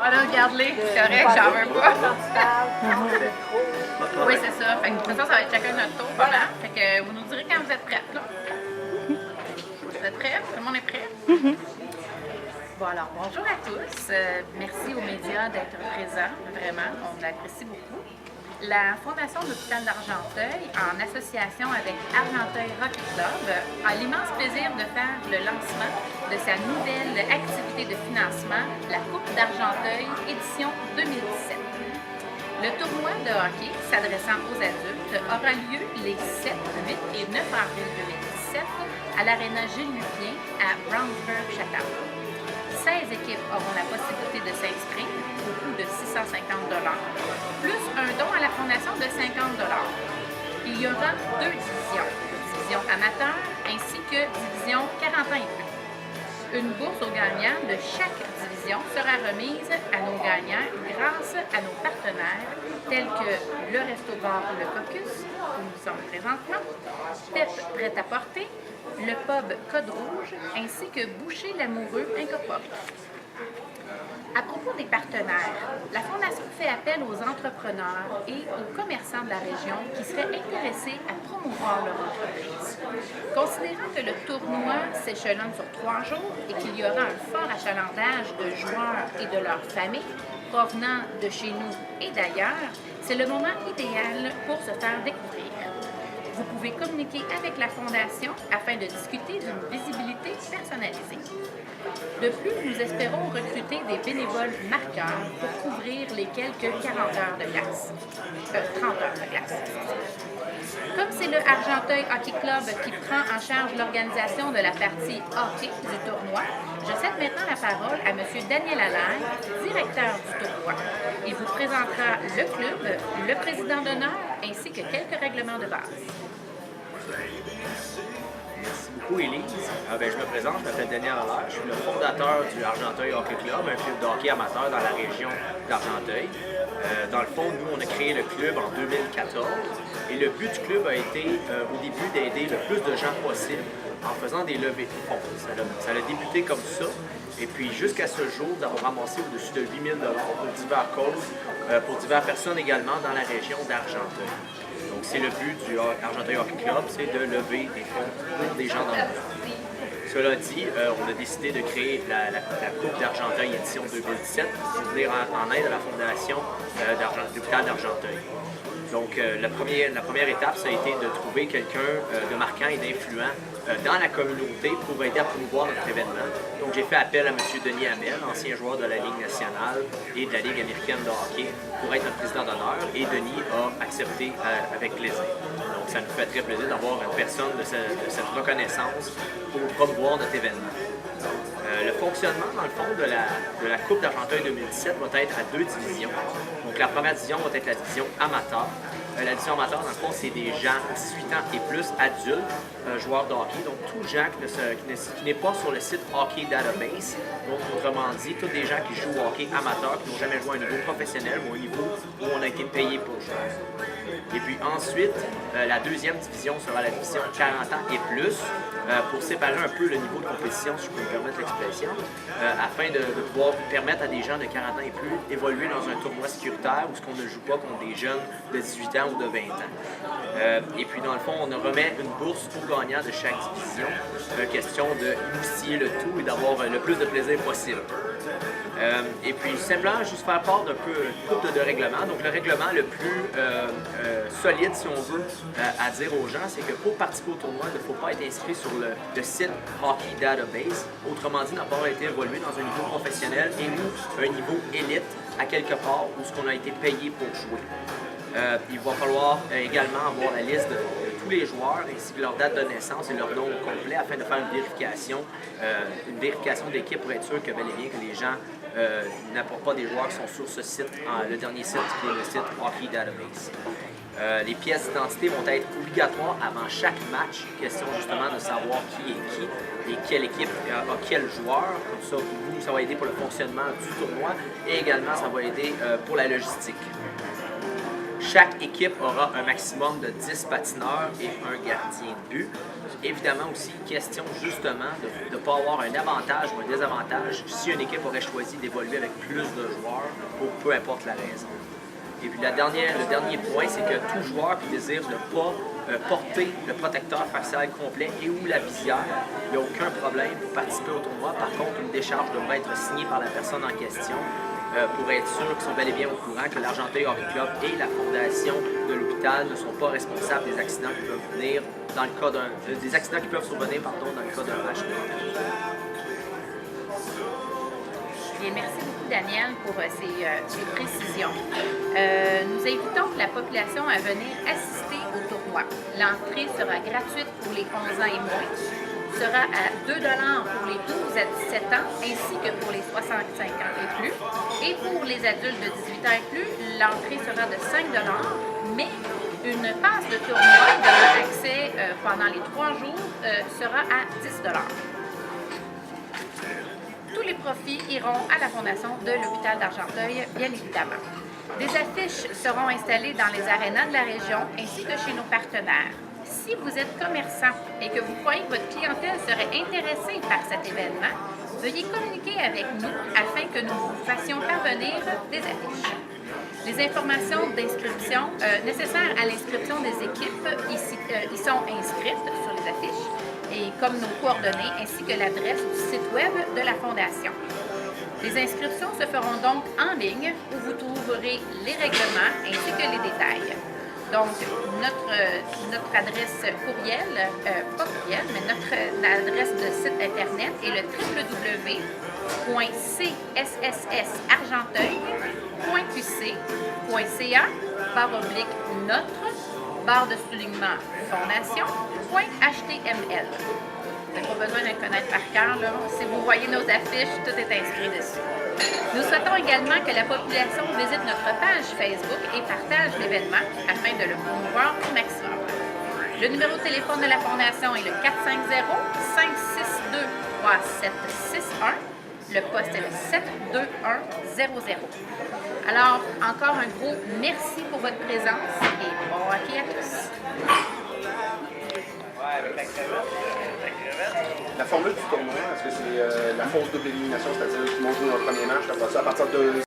Ah non, regarde-les, c'est correct, j'en veux pas. Oui, c'est ça. Fait que, de toute façon, ça va être chacun notre tour, voilà. Fait que vous nous direz quand vous êtes prêtes, là. Vous êtes prêts? Tout le monde est prêt? Bon, alors, bonjour à tous. Merci aux médias d'être présents. Vraiment, on l'apprécie beaucoup. La Fondation de l'Hôpital d'Argenteuil, en association avec Argenteuil Hockey Club, a l'immense plaisir de faire le lancement de sa nouvelle activité de financement, la Coupe d'Argenteuil, édition 2017. Le tournoi de hockey s'adressant aux adultes aura lieu les 7, 8 et 9 avril 2017 à l'Aréna Gilles Lupien à Brownsburg-Chatham. 16 équipes auront la possibilité de s'inscrire au coût de 650 $, plus un don à la fondation de 50 $. Il y aura 2 divisions, division amateur ainsi que division 40 ans et plus. Une bourse aux gagnants de chaque division sera remise à nos gagnants grâce à nos partenaires tels que le Resto-Bar Le Caucus, où nous sommes présentement, Pep Prêt-à-Porter, le pub Code Rouge, ainsi que Boucher Lamoureux Incorporé. À propos des partenaires, la Fondation fait appel aux entrepreneurs et aux commerçants de la région qui seraient intéressés à promouvoir leur entreprise. Considérant que le tournoi s'échelonne sur 3 jours et qu'il y aura un fort achalandage de joueurs et de leurs familles provenant de chez nous et d'ailleurs, c'est le moment idéal pour se faire découvrir. Vous pouvez communiquer avec la Fondation afin de discuter d'une visibilité personnalisée. De plus, nous espérons recruter des bénévoles marqueurs pour couvrir les quelques 40 heures de glace. 30 heures de glace. Comme c'est le Argenteuil Hockey Club qui prend en charge l'organisation de la partie hockey du tournoi, je cède maintenant la parole à M. Daniel Allaire, directeur du tournoi. Il vous présentera le club, le président d'honneur ainsi que quelques règlements de base. Merci beaucoup, Élise. Je me présente, je m'appelle Daniel Allaire, je suis le fondateur du Argenteuil Hockey Club, un club de hockey amateur dans la région d'Argenteuil. Dans le fond, nous, on a créé le club en 2014 et le but du club a été, au début, d'aider le plus de gens possible en faisant des levées de fonds. Ça a débuté comme ça. Et puis, jusqu'à ce jour, nous avons ramassé au-dessus de 8 000 $ pour diverses causes, pour diverses personnes également dans la région d'Argenteuil. Donc, c'est le but du Argenteuil Hockey Club, c'est de lever des fonds pour des gens dans le monde. Cela dit, on a décidé de créer la Coupe d'Argenteuil édition 2017 pour venir en aide à la Fondation de l'Hôpital d'Argenteuil. Donc, la première étape, ça a été de trouver quelqu'un de marquant et d'influent dans la communauté pour aider à promouvoir notre événement. Donc, j'ai fait appel à M. Denis Hamel, ancien joueur de la Ligue nationale et de la Ligue américaine de hockey, pour être notre président d'honneur, et Denis a accepté avec plaisir. Donc, ça nous fait très plaisir d'avoir une personne de cette reconnaissance pour promouvoir notre événement. Le fonctionnement, dans le fond, de la Coupe d'Argenteuil 2017 va être à 2 divisions. Donc, la première division va être la division amateur. La division amateur, dans le fond, c'est des gens 18 ans et plus adultes, joueurs de hockey. Donc, tout gens qui n'est pas sur le site Hockey Database. Donc, autrement dit, tous des gens qui jouent au hockey amateur, qui n'ont jamais joué à un niveau professionnel ou au niveau où on a été payé pour jouer. Et puis ensuite, la deuxième division sera la division 40 ans et plus, pour séparer un peu le niveau de compétition, si je peux me permettre l'expression, afin de pouvoir permettre à des gens de 40 ans et plus d'évoluer dans un tournoi sécuritaire où on ne joue pas contre des jeunes de 18 ans ou de 20 ans. Et puis dans le fond, on remet une bourse aux gagnants de chaque division, question de moustiller le tout et d'avoir le plus de plaisir possible. Et puis simplement juste faire part d'un peu une couple de règlements. Donc le règlement le plus solide, si on veut, à dire aux gens, c'est que pour participer au tournoi, il ne faut pas être inscrit sur le site Hockey Database. Autrement dit, n'a pas été évolué dans un niveau professionnel et ou un niveau élite à quelque part où ce qu'on a été payé pour jouer. Il va falloir également avoir la liste de tous les joueurs ainsi que leur date de naissance et leur nom au complet afin de faire une vérification d'équipe pour être sûr que bel et bien que les gens n'apportent pas des joueurs qui sont sur ce site, le dernier site qui est le site Hockey Database. Les pièces d'identité vont être obligatoires avant chaque match, question justement de savoir qui est qui et quelle équipe a quel joueur. Comme ça, vous, ça va aider pour le fonctionnement du tournoi et également ça va aider pour la logistique. Chaque équipe aura un maximum de 10 patineurs et un gardien de but. Évidemment aussi, question justement de ne pas avoir un avantage ou un désavantage si une équipe aurait choisi d'évoluer avec plus de joueurs pour peu importe la raison. Et puis le dernier point, c'est que tout joueur qui désire ne pas porter le protecteur facial complet et ou la visière, il n'y a aucun problème pour participer au tournoi. Par contre, une décharge devrait être signée par la personne en question pour être sûr qu'ils sont bel et bien au courant que l'Argenteuil Hockey Club et la fondation de l'hôpital ne sont pas responsables des accidents qui peuvent venir dans le cas des accidents qui peuvent survenir dans le cas d'un match de hockey. Bien, merci beaucoup, Daniel, pour ces précisions. Nous invitons la population à venir assister au tournoi. L'entrée sera gratuite pour les 11 ans et moins, sera à 2 $ pour les 12 à 17 ans, ainsi que pour les 65 ans et plus. Et pour les adultes de 18 ans et plus, l'entrée sera de 5 $, mais une passe de tournoi donnant accès pendant les 3 jours sera à 10 $. Tous les profits iront à la fondation de l'hôpital d'Argenteuil, bien évidemment. Des affiches seront installées dans les arénas de la région ainsi que chez nos partenaires. Si vous êtes commerçant et que vous croyez que votre clientèle serait intéressée par cet événement, veuillez communiquer avec nous afin que nous vous fassions parvenir des affiches. Les informations d'inscription nécessaires à l'inscription des équipes y sont inscrites sur les affiches, et comme nos coordonnées ainsi que l'adresse du site web de la Fondation. Les inscriptions se feront donc en ligne où vous trouverez les règlements ainsi que les détails. Donc, notre adresse courriel, pas courriel, mais notre adresse de site internet est le www.csssargenteuil.qc.ca/notre/fondation.html. Vous n'avez pas besoin de connaître par cœur, là. Si vous voyez nos affiches, tout est inscrit dessus. Nous souhaitons également que la population visite notre page Facebook et partage l'événement afin de le promouvoir au maximum. Le numéro de téléphone de la Fondation est le 450-562-3761. Le poste est le 72100. Alors, encore un gros merci pour votre présence et bon hockey à tous. La formule du tournoi, est-ce que c'est la fausse double élimination, c'est-à-dire tout le monde joue dans le premier match, après ça, à partir de